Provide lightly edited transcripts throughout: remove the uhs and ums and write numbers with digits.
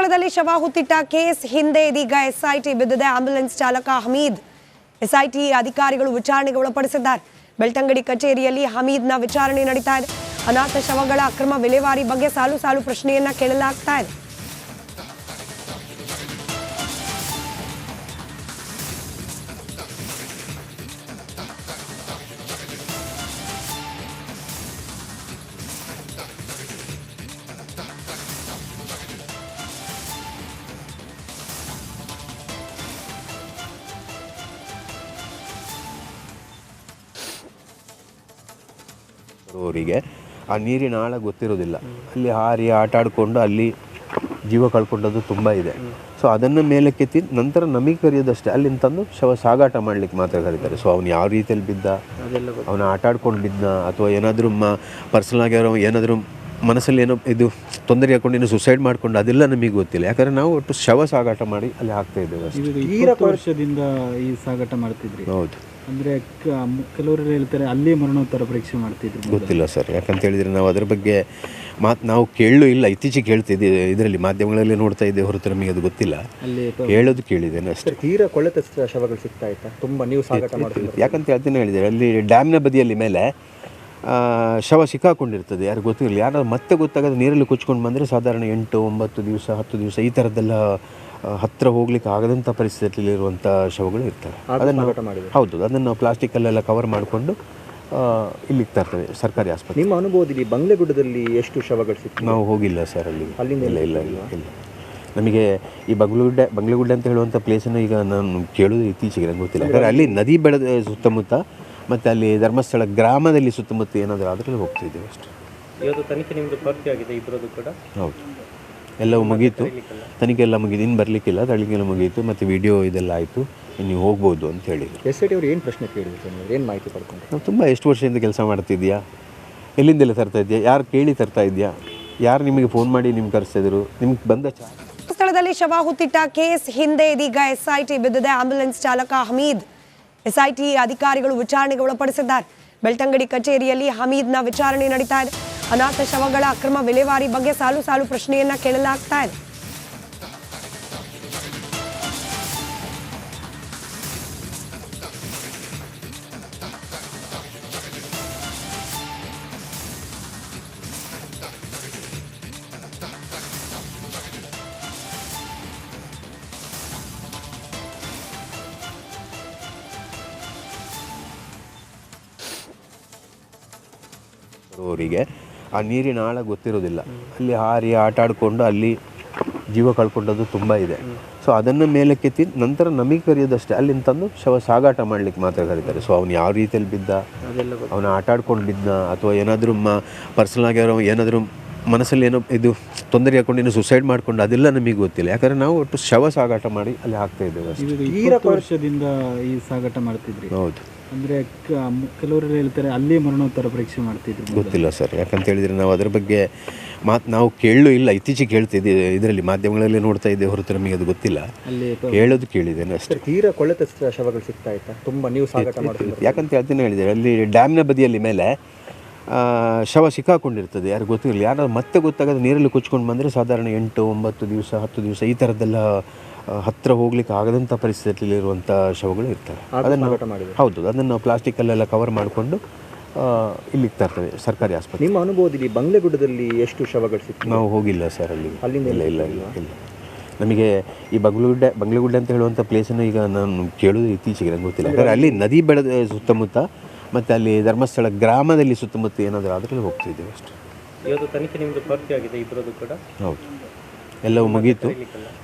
ಸ್ಥಳದಲ್ಲಿ ಶವ ಹುತ್ತಿಟ್ಟ ಕೇಸ್ ಹಿಂದೆ ಇದೀಗ ಎಸ್ಐಟಿ ಬಿದ್ದಿದೆ. ಆಂಬ್ಯುಲೆನ್ಸ್ ಚಾಲಕ ಹಮೀದ್ ಎಸ್ಐಟಿ ಅಧಿಕಾರಿಗಳು ವಿಚಾರಣೆಗೆ ಒಳಪಡಿಸಿದ್ದಾರೆ. ಬೆಳ್ತಂಗಡಿ ಕಚೇರಿಯಲ್ಲಿ ಹಮೀದ್ನ ವಿಚಾರಣೆ ನಡೀತಾ ಇದೆ. ಅನಾಥ ಶವಗಳ ಅಕ್ರಮ ವಿಲೇವಾರಿ ಬಗ್ಗೆ ಸಾಲು ಸಾಲು ಪ್ರಶ್ನೆಯನ್ನ ಕೇಳಲಾಗ್ತಾ ಇದೆ. ಅವರಿಗೆ ಆ ನೀರಿನ ಆಳ ಗೊತ್ತಿರೋದಿಲ್ಲ, ಅಲ್ಲಿ ಹಾರಿ ಆಟ ಆಡಿಕೊಂಡು ಅಲ್ಲಿ ಜೀವ ಕಳ್ಕೊಂಡದ್ದು ತುಂಬ ಇದೆ. ಸೊ ಅದನ್ನು ಮೇಲಕ್ಕೆತ್ತಿ ನಂತರ ನಮಗೆ ಕರೆಯೋದಷ್ಟೇ, ಅಲ್ಲಿಂದ ತಂದು ಶವ ಸಾಗಾಟ ಮಾಡಲಿಕ್ಕೆ ಮಾತ್ರ ಕರೀತಾರೆ. ಸೊ ಅವ್ನು ಯಾವ ರೀತಿಯಲ್ಲಿ ಬಿದ್ದ, ಅವನ ಆಟ ಆಡ್ಕೊಂಡು ಬಿದ್ದ, ಅಥವಾ ಏನಾದರೂ ಪರ್ಸನಲ್ ಆಗಿ ಏನಾದರೂ ಮನಸ್ಸಲ್ಲಿ ಏನೋ ಇದು ತೊಂದರೆ ಹಾಕೊಂಡು ಏನೋ ಸುಸೈಡ್ ಮಾಡ್ಕೊಂಡು, ಅದೆಲ್ಲ ನಮಗೆ ಗೊತ್ತಿಲ್ಲ. ಯಾಕಂದರೆ ನಾವು ಒಟ್ಟು ಶವ ಸಾಗಾಟ ಮಾಡಿ ಅಲ್ಲಿ ಹಾಕ್ತಾ ಇದ್ದೇವೆ ಅಷ್ಟೇ. ವರ್ಷದಿಂದ ಈ ಸಾಗಾಟ ಮಾಡ್ತಿದ್ರಿ? ಹೌದು. ಅಂದರೆ ಕೆಲವರು ಹೇಳ್ತಾರೆ ಅಲ್ಲಿ ಮರಣೋತ್ತರ ಪರೀಕ್ಷೆ ಮಾಡ್ತಿದ್ರು. ಗೊತ್ತಿಲ್ಲ ಸರ್, ಯಾಕಂತ ಹೇಳಿದರೆ ನಾವು ಅದ್ರ ಬಗ್ಗೆ ನಾವು ಕೇಳಲೂ ಇಲ್ಲ. ಇತ್ತೀಚೆಗೆ ಕೇಳ್ತಿದ್ದೀವಿ, ಇದರಲ್ಲಿ ಮಾಧ್ಯಮಗಳಲ್ಲಿ ನೋಡ್ತಾ ಇದ್ದೇವೆ ಹೊರತು ನಮಗೆ ಅದು ಗೊತ್ತಿಲ್ಲ. ಅಲ್ಲಿ ಹೇಳೋದು ಕೇಳಿದ್ದೇನೆ ಅಷ್ಟೇ. ತೀರಾ ಕೊಳೆತ ಶವಗಳು ಸಿಗ್ತಾ ಇತ್ತಾ? ತುಂಬ ನೀವು ಸಾಗಾಟ ಮಾಡ್ತೀವಿ ಯಾಕಂತ ಹೇಳ್ತೀನಿ ಹೇಳಿದರೆ, ಅಲ್ಲಿ ಡ್ಯಾಮ್ನ ಬದಿಯಲ್ಲಿ ಮೇಲೆ ಶವ ಸಿಕ್ಕಾಕೊಂಡಿರ್ತದೆ, ಯಾರು ಗೊತ್ತಿರಲಿಲ್ಲ. ಯಾರು ಮತ್ತೆ ಗೊತ್ತಾಗದೆ ನೀರಲ್ಲಿ ಕುಚ್ಕೊಂಡು ಬಂದರೆ ಸಾಧಾರಣ 8, 9 ದಿವಸ 10 ದಿವಸ ಈ ಥರದ್ದೆಲ್ಲ ಹತ್ತಿರ ಹೋಗ್ಲಿಕ್ಕೆ ಆಗದಂಥ ಪರಿಸ್ಥಿತಿಯಲ್ಲಿರುವಂಥ ಶವಗಳು ಇರ್ತವೆ. ಅದನ್ನು ಹೌದು, ಅದನ್ನು ನಾವು ಪ್ಲಾಸ್ಟಿಕಲ್ಲೆಲ್ಲ ಕವರ್ ಮಾಡಿಕೊಂಡು ಇಲ್ಲಿಗೆ ತರ್ತೇವೆ ಸರ್ಕಾರಿ ಆಸ್ಪತ್ರೆ. ನಿಮ್ಮ ಅನುಭವದಲ್ಲಿ ಬಂಗ್ಲೆಗುಡ್ಡದಲ್ಲಿ ಎಷ್ಟು ಶವಗಳು ಸಿಗ್ತವೆ? ನಾವು ಹೋಗಿಲ್ಲ ಸರ್ ಅಲ್ಲಿ. ಇಲ್ಲ ಇಲ್ಲ ಇಲ್ಲ ಇಲ್ಲ ನಮಗೆ ಈ ಬಂಗ್ಲೆಗುಡ್ಡ ಅಂತ ಹೇಳುವಂಥ ಪ್ಲೇಸನ್ನು ಈಗ ನಾನು ಕೇಳೋದು ಇತ್ತೀಚೆಗೆ ನಂಗೆ ಗೊತ್ತಿಲ್ಲ. ಯಾಕಂದರೆ ಅಲ್ಲಿ ನದಿ ಬೆಳೆದ ಸುತ್ತಮುತ್ತ ಮತ್ತು ಅಲ್ಲಿ ಧರ್ಮಸ್ಥಳ ಗ್ರಾಮದಲ್ಲಿ ಸುತ್ತಮುತ್ತ ಏನಾದರೂ ಅದರಲ್ಲಿ ಹೋಗ್ತಿದ್ದೇವೆ ಅಷ್ಟೇ. ಇವತ್ತು ತನಿಖೆ ನಿಮ್ಮದು ಪೂರ್ತಿ ಆಗಿದೆ ಇಬ್ಬರದು ಕೂಡ? ಹೌದು, ಎಲ್ಲವೂ ಮುಗೀತು, ತನಿಖೆ ಎಲ್ಲ ಮುಗಿದು, ಇನ್ನು ಬರಲಿಕ್ಕಿಲ್ಲ, ತಳಿಗೆಲ್ಲ ಮುಗೀತು, ಮತ್ತು ವಿಡಿಯೋ ಇದೆಲ್ಲ ಆಯಿತು, ನೀವು ಹೋಗ್ಬೋದು ಅಂತ ಹೇಳಿದ್ರು. SIT ಅವರು ಏನು ಪ್ರಶ್ನೆ ಕೇಳಿದ್ರು, ಏನು ಮಾಹಿತಿ ಪಡ್ಕೊಂಡು? ನಾವು ತುಂಬ ಎಷ್ಟು ವರ್ಷದಿಂದ ಕೆಲಸ ಮಾಡ್ತಿದ್ಯಾ, ಎಲ್ಲಿಂದೆಲ್ಲ ತರ್ತಾ ಇದೆಯಾ, ಯಾರು ಕೇಳಿ ತರ್ತಾ ಇದೆಯಾ, ಯಾರು ನಿಮಗೆ ಫೋನ್ ಮಾಡಿ ನಿಮ್ಗೆ ಕರೆಸಿದ್ರು, ನಿಮ್ಗೆ ಬಂದ ಸ್ಥಳದಲ್ಲಿ ಶವ ಹುತ್ತಿಟ್ಟ ಕೇಸ್ ಹಿಂದೆ ಇದೀಗ ಎಸ್ಐಟಿ ಬಿದ್ದಿದೆ. ಆಂಬ್ಯುಲೆನ್ಸ್ ಚಾಲಕ ಹಮೀದ್ ಎಸ್ಐಟಿ ಅಧಿಕಾರಿಗಳು ವಿಚಾರಣೆಗೆ ಒಳಪಡಿಸಿದ್ದಾರೆ. ಬೆಳ್ತಂಗಡಿ ಕಚೇರಿಯಲ್ಲಿ ಹಮೀದ್ನ ವಿಚಾರಣೆ ನಡೀತಾ ಇದೆ. ಅನಾಥ ಶವಗಳ ಅಕ್ರಮ ವಿಲೇವಾರಿ ಬಗ್ಗೆ ಸಾಲು ಸಾಲು ಪ್ರಶ್ನೆಯನ್ನ ಕೇಳಲಾಗ್ತಾ ಇದೆ. ಅವರಿಗೆ ಆ ನೀರಿನ ಆಳ ಗೊತ್ತಿರೋದಿಲ್ಲ, ಅಲ್ಲಿ ಹಾರಿ ಆಟ ಆಡಿಕೊಂಡು ಅಲ್ಲಿ ಜೀವ ಕಳ್ಕೊಂಡದ್ದು ತುಂಬ ಇದೆ. ಸೊ ಅದನ್ನು ಮೇಲಕ್ಕೆತ್ತಿ ನಂತರ ನಮಗೆ ಕರೆಯೋದಷ್ಟೇ, ಅಲ್ಲಿಂದ ತಂದು ಶವ ಸಾಗಾಟ ಮಾಡಲಿಕ್ಕೆ ಮಾತ್ರ ಕರೀತಾರೆ. ಸೊ ಅವ್ನು ಯಾವ ರೀತಿಯಲ್ಲಿ ಬಿದ್ದ, ಅವನ ಆಟ ಆಡ್ಕೊಂಡು ಬಿದ್ದ, ಅಥವಾ ಏನಾದರೂ ಪರ್ಸನಲ್ ಆಗಿ ಏನಾದರೂ ಮನಸ್ಸಲ್ಲಿ ಏನೋ ಇದು ತೊಂದರೆ ಹಾಕೊಂಡು ಏನೋ ಸುಸೈಡ್ ಮಾಡ್ಕೊಂಡು, ಅದೆಲ್ಲ ನಮಗೆ ಗೊತ್ತಿಲ್ಲ. ಯಾಕಂದರೆ ನಾವು ಒಟ್ಟು ಶವ ಸಾಗಾಟ ಮಾಡಿ ಅಲ್ಲಿ ಹಾಕ್ತಾ ಇದ್ದೇವೆ ಅಷ್ಟೇ. ವರ್ಷದಿಂದ ಈ ಸಾಗಾಟ ಮಾಡ್ತಿದ್ರಿ? ಹೌದು. ಅಂದರೆ ಕೆಲವರು ಹೇಳ್ತಾರೆ ಅಲ್ಲಿ ಮರಣೋತ್ತರ ಪರೀಕ್ಷೆ ಮಾಡ್ತಿದ್ರು. ಗೊತ್ತಿಲ್ಲ ಸರ್, ಯಾಕಂತ ಹೇಳಿದರೆ ನಾವು ಅದ್ರ ಬಗ್ಗೆ ನಾವು ಕೇಳಲೂ ಇಲ್ಲ. ಇತ್ತೀಚೆಗೆ ಕೇಳ್ತಿದ್ದೀವಿ, ಇದರಲ್ಲಿ ಮಾಧ್ಯಮಗಳಲ್ಲಿ ನೋಡ್ತಾ ಇದ್ದೇವೆ ಹೊರತು ನಮಗೆ ಅದು ಗೊತ್ತಿಲ್ಲ. ಅಲ್ಲಿ ಹೇಳೋದು ಕೇಳಿದ್ದೇನೆ ಅಷ್ಟೇ. ತೀರಾ ಕೊಳೆತ ಶವಗಳು ಸಿಗ್ತಾ ಇತ್ತಾ? ತುಂಬ ನೀವು ಸಾಗಾಟ ಮಾಡ್ತೀವಿ ಯಾಕಂತ ಹೇಳ್ತೀನಿ ಹೇಳಿದರೆ, ಅಲ್ಲಿ ಡ್ಯಾಮ್ನ ಬದಿಯಲ್ಲಿ ಮೇಲೆ ಶವ ಸಿಕ್ಕಾಕೊಂಡಿರ್ತದೆ, ಯಾರು ಗೊತ್ತಿರಲಿಲ್ಲ. ಯಾರು ಮತ್ತೆ ಗೊತ್ತಾಗದೆ ನೀರಲ್ಲಿ ಕುಚ್ಕೊಂಡು ಬಂದರೆ ಸಾಧಾರಣ 8, 9 ದಿವಸ 10 ದಿವಸ ಈ ಥರದ್ದೆಲ್ಲ ಹತ್ತಿರ ಹೋಗ್ಲಿಕ್ಕೆ ಆಗದಂಥ ಪರಿಸ್ಥಿತಿಯಲ್ಲಿರುವಂಥ ಶವಗಳು ಇರ್ತವೆ. ಅದನ್ನು ಹೌದು, ಅದನ್ನು ನಾವು ಪ್ಲಾಸ್ಟಿಕಲ್ಲೆಲ್ಲ ಕವರ್ ಮಾಡಿಕೊಂಡು ಇಲ್ಲಿಗೆ ತರ್ತೇವೆ ಸರ್ಕಾರಿ ಆಸ್ಪತ್ರೆ. ನಿಮ್ಮ ಅನುಭವದಲ್ಲಿ ಬಂಗ್ಲೆಗುಡ್ಡದಲ್ಲಿ ಎಷ್ಟು ಶವಗಳು ಸಿಗ್ತವೆ? ನಾವು ಹೋಗಿಲ್ಲ ಸರ್ ಅಲ್ಲಿ. ಇಲ್ಲ ಇಲ್ಲ ಇಲ್ಲ ಇಲ್ಲ ನಮಗೆ ಈ ಬಂಗ್ಲೆಗುಡ್ಡ ಅಂತ ಹೇಳುವಂಥ ಪ್ಲೇಸನ್ನು ಈಗ ನಾನು ಕೇಳೋದು ಇತ್ತೀಚೆಗೆ ನಂಗೆ ಗೊತ್ತಿಲ್ಲ. ಯಾಕಂದರೆ ಅಲ್ಲಿ ನದಿ ಬೆಳೆದ ಸುತ್ತಮುತ್ತ ಮತ್ತು ಅಲ್ಲಿ ಧರ್ಮಸ್ಥಳ ಗ್ರಾಮದಲ್ಲಿ ಸುತ್ತಮುತ್ತ ಏನಾದರೂ ಅದರಲ್ಲಿ ಹೋಗ್ತಿದ್ದೇವೆ ಅಷ್ಟೇ. ಇವತ್ತು ತನಿಖೆ ನಿಮ್ಮದು ಪೂರ್ತಿ ಆಗಿದೆ ಇಬ್ಬರದು ಕೂಡ? ಹೌದು, ಎಲ್ಲವೂ ಮುಗೀತು,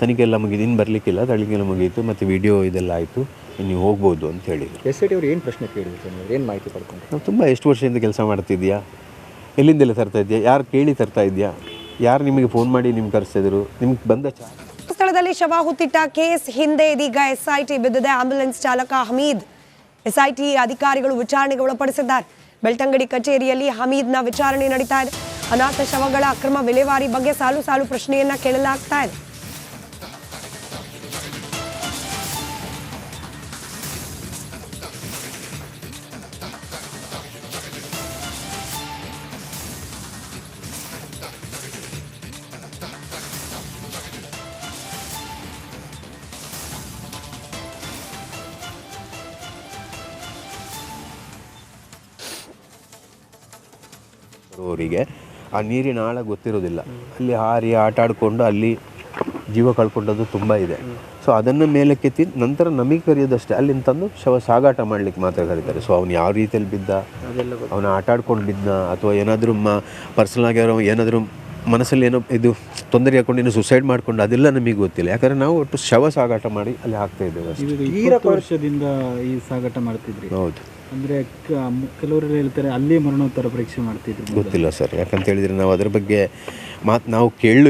ತನಿಖೆ ಎಲ್ಲ ಮುಗಿದು, ಇನ್ನು ಬರಲಿಕ್ಕಿಲ್ಲ, ತಳಿಗೆಲ್ಲ ಮುಗೀತು, ಮತ್ತು ವಿಡಿಯೋ ಇದೆಲ್ಲ ಆಯಿತು, ನೀವು ಹೋಗ್ಬೋದು ಅಂತ ಹೇಳಿದ್ರು. SIT ಅವರು ಏನು ಪ್ರಶ್ನೆ ಕೇಳಿದ್ರು, ಏನು ಮಾಹಿತಿ ಪಡ್ಕೊಂಡು? ನಾವು ತುಂಬ ಎಷ್ಟು ವರ್ಷದಿಂದ ಕೆಲಸ ಮಾಡ್ತಿದ್ಯಾ, ಎಲ್ಲಿಂದೆಲ್ಲ ತರ್ತಾ ಇದೆಯಾ, ಯಾರು ಕೇಳಿ ತರ್ತಾ ಇದೆಯಾ, ಯಾರು ನಿಮಗೆ ಫೋನ್ ಮಾಡಿ ನಿಮ್ಗೆ ಕರೆಸಿದ್ರು, ನಿಮ್ಗೆ ಬಂದ ಸ್ಥಳದಲ್ಲಿ ಶವ ಹುತ್ತಿಟ್ಟ ಕೇಸ್ ಹಿಂದೆ ಇದೀಗ ಎಸ್ಐಟಿ ಬಿದ್ದಿದೆ. ಆಂಬ್ಯುಲೆನ್ಸ್ ಚಾಲಕ ಹಮೀದ್ ಎಸ್ಐಟಿ ಅಧಿಕಾರಿಗಳು ವಿಚಾರಣೆಗೆ ಒಳಪಡಿಸಿದ್ದಾರೆ. ಬೆಳ್ತಂಗಡಿ ಕಚೇರಿಯಲ್ಲಿ ಹಮೀದ್ನ ವಿಚಾರಣೆ ನಡೀತಾ ಇದೆ. ಅನಾಥ ಶವಗಳ ಅಕ್ರಮ ವಿಲೇವಾರಿ ಬಗ್ಗೆ ಸಾಲು ಸಾಲು ಪ್ರಶ್ನೆಯನ್ನ ಕೇಳಲಾಗ್ತಾ ಇದೆ. ಅವರಿಗೆ ಆ ನೀರಿನ ಆಳ ಗೊತ್ತಿರೋದಿಲ್ಲ, ಅಲ್ಲಿ ಹಾರಿ ಆಟ ಆಡಿಕೊಂಡು ಅಲ್ಲಿ ಜೀವ ಕಳ್ಕೊಂಡದ್ದು ತುಂಬ ಇದೆ. ಸೊ ಅದನ್ನು ಮೇಲಕ್ಕೆತ್ತಿ ನಂತರ ನಮಗೆ ಕರೆಯೋದಷ್ಟೇ, ಅಲ್ಲಿಂದ ತಂದು ಶವ ಸಾಗಾಟ ಮಾಡ್ಲಿಕ್ಕೆ ಮಾತ್ರ ಕರೀತಾರೆ. ಸೊ ಅವ್ನು ಯಾವ ರೀತಿಯಲ್ಲಿ ಬಿದ್ದ, ಅವನ ಆಟ ಆಡ್ಕೊಂಡು ಬಿದ್ದ, ಅಥವಾ ಏನಾದರೂ ಪರ್ಸನಲ್ ಆಗಿ ಅವರು ಏನಾದರೂ ಮನಸ್ಸಲ್ಲಿ ಏನೋ ಇದು ತೊಂದರೆ ಹಾಕೊಂಡು ಏನೋ ಸುಸೈಡ್ ಮಾಡ್ಕೊಂಡು, ಅದೆಲ್ಲ ನಮಗೆ ಗೊತ್ತಿಲ್ಲ. ಯಾಕಂದರೆ ನಾವು ಒಟ್ಟು ಶವ ಸಾಗಾಟ ಮಾಡಿ ಅಲ್ಲಿ ಹಾಕ್ತಾ ಇದ್ದೇವೆ ಅಷ್ಟೇ. ಈಗ 20 ವರ್ಷದಿಂದ ಈ ಸಾಗಾಟ ಮಾಡ್ತಿದ್ರಿ. ಹೌದು. ಅಂದರೆ ಕೆಲವರೆಲ್ಲ ಹೇಳ್ತಾರೆ ಅಲ್ಲಿ ಮರಣೋತ್ತರ ಪರೀಕ್ಷೆ ಮಾಡ್ತಿದ್ರು. ಗೊತ್ತಿಲ್ಲ ಸರ್, ಯಾಕಂತ ಹೇಳಿದರೆ ನಾವು ಅದ್ರ ಬಗ್ಗೆ ನಾವು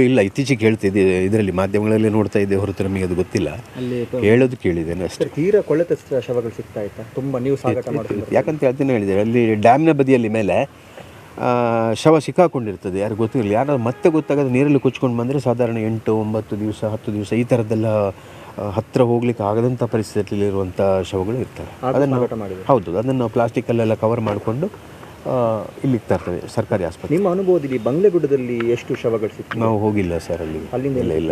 ಇಲ್ಲ. ಇತ್ತೀಚೆಗೆ ಕೇಳ್ತಿದ್ದೀವಿ, ಇದರಲ್ಲಿ ಮಾಧ್ಯಮಗಳಲ್ಲಿ ನೋಡ್ತಾ ಇದ್ದೇವೆ ಹೊರತು ನಮಗೆ ಅದು ಗೊತ್ತಿಲ್ಲ. ಅಲ್ಲಿ ಹೇಳೋದು ಕೇಳಿದ್ದೇನೆ ಅಷ್ಟೇ. ತೀರಾ ಕೊಳೆತ ಶವಗಳು ಸಿಗ್ತಾ ಇತ್ತಾ ತುಂಬ ನೀವು ಸಾಗಾಟ ಮಾಡ್ತಿದ್ರು? ಯಾಕಂತ ಹೇಳ್ತೀನಿ ಹೇಳಿದರೆ, ಅಲ್ಲಿ ಡ್ಯಾಮ್ನ ಬದಿಯಲ್ಲಿ ಮೇಲೆ ಶವ ಸಿಕ್ಕಾಕೊಂಡಿರ್ತದೆ, ಯಾರು ಗೊತ್ತಿರಲಿಲ್ಲ. ಯಾರಾದ್ರು ಮತ್ತೆ ಗೊತ್ತಾಗೋದು ನೀರಲ್ಲಿ ಕುಚ್ಕೊಂಡು ಬಂದರೆ ಸಾಧಾರಣ 8, 9 ದಿವಸ 10 ದಿವಸ ಈ ಥರದ್ದೆಲ್ಲ ಹತ್ತಿರ ಹೋಗ್ಲಿಕ್ಕೆ ಆಗದಂಥ ಪರಿಸ್ಥಿತಿಯಲ್ಲಿರುವಂಥ ಶವಗಳು ಇರ್ತವೆ. ಅದನ್ನು ಹೌದು, ಅದನ್ನು ನಾವು ಪ್ಲಾಸ್ಟಿಕಲ್ಲೆಲ್ಲ ಕವರ್ ಮಾಡಿಕೊಂಡು ಇಲ್ಲಿಗೆ ತರ್ತೇವೆ ಸರ್ಕಾರಿ ಆಸ್ಪತ್ರೆ. ನಿಮ್ಮ ಅನುಭವದಲ್ಲಿ ಬಂಗ್ಲೆಗುಡ್ಡದಲ್ಲಿ ಎಷ್ಟು ಶವಗಳು ಸಿಕ್ತು? ನಾವು ಹೋಗಿಲ್ಲ ಸರ್ ಅಲ್ಲಿ. ಅಲ್ಲಿಂದ ಇಲ್ಲ.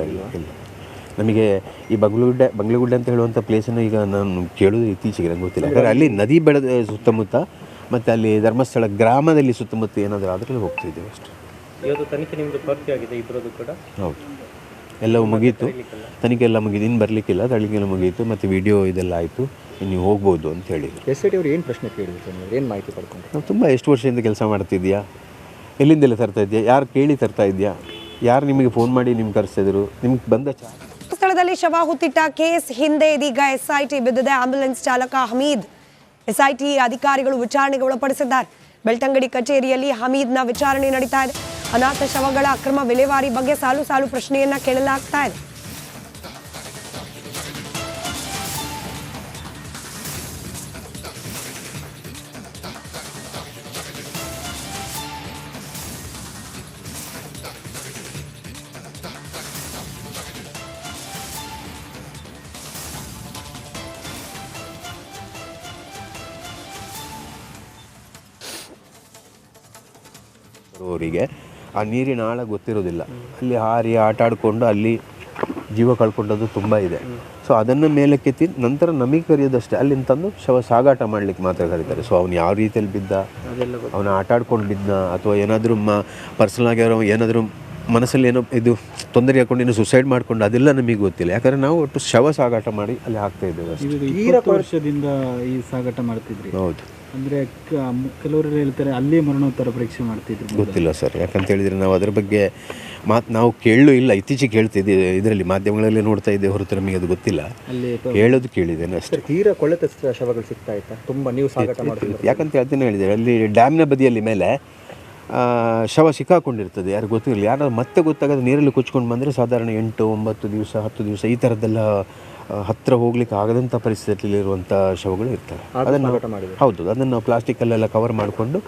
ನಮಗೆ ಈ ಬಂಗ್ಲೆಗುಡ್ಡೆ ಅಂತ ಹೇಳುವಂಥ ಪ್ಲೇಸನ್ನು ಈಗ ನಾನು ಕೇಳೋದು ಇತ್ತೀಚೆಗೆ, ನಂಗೆ ಗೊತ್ತಿಲ್ಲ. ಯಾಕಂದರೆ ಅಲ್ಲಿ ನದಿ ಬೆಳೆದ ಸುತ್ತಮುತ್ತ ಮತ್ತು ಅಲ್ಲಿ ಧರ್ಮಸ್ಥಳ ಗ್ರಾಮದಲ್ಲಿ ಸುತ್ತಮುತ್ತ ಏನಾದರೂ ಅದರಲ್ಲಿ ಹೋಗ್ತಿದ್ದೇವೆ ಅಷ್ಟೇ. ಇವತ್ತು ತನಿಖೆ ನಿಮ್ಮದು ಪೂರ್ತಿ ಆಗಿದೆ ಇಬ್ಬರದ್ದು ಕೂಡ? ಹೌದು, ಎಲ್ಲವೂ ಮುಗೀತು, ತನಿಖೆ ಎಲ್ಲ ಮುಗೀತು. ಇನ್ನು ಬರಲಿಕ್ಕಿಲ್ಲ, ತಳಿಗೆಲ್ಲ ಮುಗೀತು, ಮತ್ತು ವಿಡಿಯೋ ಇದೆಲ್ಲ ಆಯಿತು, ನೀವು ಹೋಗ್ಬೋದು ಅಂತ ಹೇಳಿದರು. SIT ಅವರು ಏನು ಪ್ರಶ್ನೆ ಕೇಳಿದ್ರು, ಏನು ಮಾಹಿತಿ ಪಡ್ಕೊಂಡು? ನಾವು ತುಂಬ ಎಷ್ಟು ವರ್ಷದಿಂದ ಕೆಲಸ ಮಾಡ್ತಿದ್ಯಾ, ಎಲ್ಲಿಂದೆಲ್ಲ ತರ್ತಾ ಇದೆಯಾ, ಯಾರು ಕೇಳಿ ತರ್ತಾ ಇದೆಯಾ, ಯಾರು ನಿಮಗೆ ಫೋನ್ ಮಾಡಿ ನಿಮ್ಗೆ ಕರೆಸಿದ್ರು, ನಿಮ್ಗೆ ಬಂದ ಸ್ಥಳದಲ್ಲಿ ಶವ ಹುತ್ತಿಟ್ಟ ಕೇಸ್ ಹಿಂದೆ ಇದೀಗ SIT ಬಿದ್ದಿದೆ. ಆಂಬ್ಯುಲೆನ್ಸ್ ಚಾಲಕ ಹಮೀದ್ SIT ಅಧಿಕಾರಿಗಳು ವಿಚಾರಣೆಗೆ ಒಳಪಡಿಸಿದ್ದಾರೆ. ಬೆಳ್ತಂಗಡಿ ಕಚೇರಿಯಲ್ಲಿ ಹಮೀದ್ನ ವಿಚಾರಣೆ ನಡೀತಾ ಇದೆ. ಅನಾಥ ಶವಗಳ ಅಕ್ರಮ ವಿಲೇವಾರಿ ಬಗ್ಗೆ ಸಾಲು ಸಾಲು ಪ್ರಶ್ನೆಯನ್ನ ಕೇಳಲಾಗ್ತಾ ಇದೆ. ಅವರಿಗೆ ಆ ನೀರಿನ ಆಳ ಗೊತ್ತಿರೋದಿಲ್ಲ, ಅಲ್ಲಿ ಹಾರಿ ಆಟ ಆಡಿಕೊಂಡು ಅಲ್ಲಿ ಜೀವ ಕಳ್ಕೊಂಡದ್ದು ತುಂಬ ಇದೆ. ಸೊ ಅದನ್ನು ಮೇಲಕ್ಕೆತ್ತಿ ನಂತರ ನಮಗೆ ಕರೆಯೋದಷ್ಟೇ, ಅಲ್ಲಿಂದ ತಂದು ಶವ ಸಾಗಾಟ ಮಾಡ್ಲಿಕ್ಕೆ ಮಾತ್ರ ಕರೀತಾರೆ. ಸೊ ಅವ್ನು ಯಾವ ರೀತಿಯಲ್ಲಿ ಬಿದ್ದ, ಅವನ ಆಟ ಆಡ್ಕೊಂಡು ಬಿದ್ದ, ಅಥವಾ ಏನಾದರೂ ಪರ್ಸನಲ್ ಆಗಿ ಅವರು ಏನಾದರೂ ಮನಸ್ಸಲ್ಲಿ ಏನೋ ಇದು ತೊಂದರೆ ಹಾಕೊಂಡು ಏನೋ ಸುಸೈಡ್ ಮಾಡ್ಕೊಂಡು, ಅದೆಲ್ಲ ನಮಗೆ ಗೊತ್ತಿಲ್ಲ. ಯಾಕಂದರೆ ನಾವು ಒಟ್ಟು ಶವ ಸಾಗಾಟ ಮಾಡಿ ಅಲ್ಲಿ ಹಾಕ್ತಾ ಇದ್ದೇವೆ ಅಷ್ಟೇ. 20 ವರ್ಷದಿಂದ ಈ ಸಾಗಾಟ ಮಾಡ್ತಿದ್ರಿ. ಹೌದು. ಅಂದರೆ ಕೆಲವರೆಲ್ಲ ಹೇಳ್ತಾರೆ ಅಲ್ಲಿ ಮರಣೋತ್ತರ ಪರೀಕ್ಷೆ ಮಾಡ್ತಿದ್ರು. ಗೊತ್ತಿಲ್ಲ ಸರ್, ಯಾಕಂತ ಹೇಳಿದರೆ ನಾವು ಅದ್ರ ಬಗ್ಗೆ ನಾವು ಇಲ್ಲ. ಇತ್ತೀಚೆಗೆ ಕೇಳ್ತಿದ್ದೀವಿ, ಇದರಲ್ಲಿ ಮಾಧ್ಯಮಗಳಲ್ಲಿ ನೋಡ್ತಾ ಇದ್ದೇವೆ ಹೊರತು ನಮಗೆ ಅದು ಗೊತ್ತಿಲ್ಲ. ಅಲ್ಲಿ ಹೇಳೋದು ಕೇಳಿದ್ದೇನೆ ಅಷ್ಟೇ. ತೀರಾ ಕೊಳೆತ ಶವಗಳು ಸಿಗ್ತಾ ಇತ್ತಾ ತುಂಬ ನೀವು ಸಾಗಾಟ ಮಾಡ್ತಿದ್ರು? ಯಾಕಂತ ಹೇಳ್ತೀನಿ ಹೇಳಿದರೆ, ಅಲ್ಲಿ ಡ್ಯಾಮ್ನ ಬದಿಯಲ್ಲಿ ಮೇಲೆ ಶವ ಸಿಕ್ಕಾಕೊಂಡಿರ್ತದೆ, ಯಾರು ಗೊತ್ತಿರಲಿಲ್ಲ. ಯಾರಾದ್ರು ಮತ್ತೆ ಗೊತ್ತಾಗೋದು ನೀರಲ್ಲಿ ಕುಚ್ಕೊಂಡು ಬಂದರೆ ಸಾಧಾರಣ 8, 9 ದಿವಸ 10 ದಿವಸ ಈ ಥರದ್ದೆಲ್ಲ ಹತ್ತಿರ ಹೋಗ್ಲಿಕ್ಕೆ ಆಗದಂಥ ಪರಿಸ್ಥಿತಿಯಲ್ಲಿರುವಂಥ ಶವಗಳು ಇರ್ತವೆ. ಅದನ್ನು ಹೌದು, ಅದನ್ನು ನಾವು ಪ್ಲಾಸ್ಟಿಕಲ್ಲೆಲ್ಲ ಕವರ್ ಮಾಡಿಕೊಂಡು